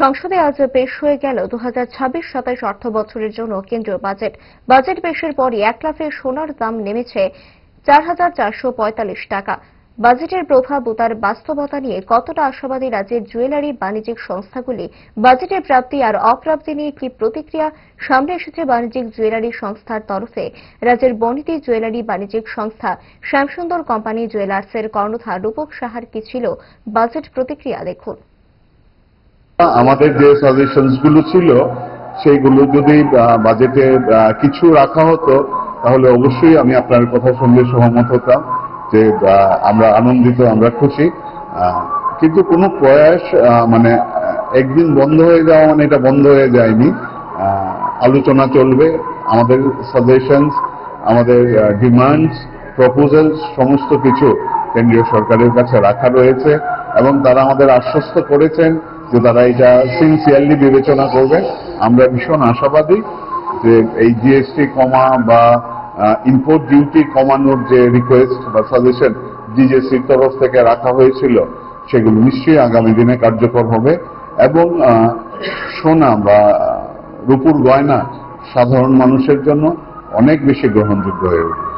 সংসদে আজ পেশ হয়ে গেল 2026-27 অর্থ বছরের জন্য কেন্দ্রীয় বাজেট পেশের পরই এক লাফে সোনার দাম নেমেছে 4,445 টাকা। বাজেটের প্রভাব ও তার বাস্তবতা নিয়ে কতটা আশাবাদী রাজ্যের জুয়েলারি বাণিজ্যিক সংস্থাগুলি, বাজেটের প্রাপ্তি আর অপ্রাপ্তি নিয়ে কি প্রতিক্রিয়া সামনে এসেছে বাণিজ্যিক জুয়েলারি সংস্থার তরফে। রাজ্যের বর্ণিত জুয়েলারি বাণিজ্যিক সংস্থা শ্যামসুন্দর কোম্পানি জুয়েলার্সের কর্ণধার রূপক সাহার কি ছিল বাজেট প্রতিক্রিয়া, দেখুন। আমাদের যে সাজেশনস গুলো ছিল সেইগুলো যদি বাজেটে কিছু রাখা হতো তাহলে অবশ্যই আমি আপনার কথার সঙ্গে সহমত হতাম যে আমরা আনন্দিত, আমরা খুশি। কিন্তু কোনো প্রয়াস মানে একদিন বন্ধ হয়ে যাওয়া মানে এটা বন্ধ হয়ে যায়নি। আলোচনা চলবে, আমাদের সাজেশনস, আমাদের ডিমান্ডস, প্রপোজালস সমস্ত কিছু কেন্দ্রীয় সরকারের কাছে রাখা রয়েছে এবং তারা আমাদের আশ্বস্ত করেছেন যে তারা এটা সিনসিয়ারলি বিবেচনা করবে। আমরা ভীষণ আশাবাদী যে এই জিএসটি কমা বা ইম্পোর্ট ডিউটি কমানোর যে রিকোয়েস্ট বা সাজেশন ডিজিএসটির তরফ থেকে রাখা হয়েছিল সেগুলো নিশ্চয়ই আগামী দিনে কার্যকর হবে এবং সোনা বা রূপুর গয়না সাধারণ মানুষের জন্য অনেক বেশি গ্রহণযোগ্য হয়ে উঠবে।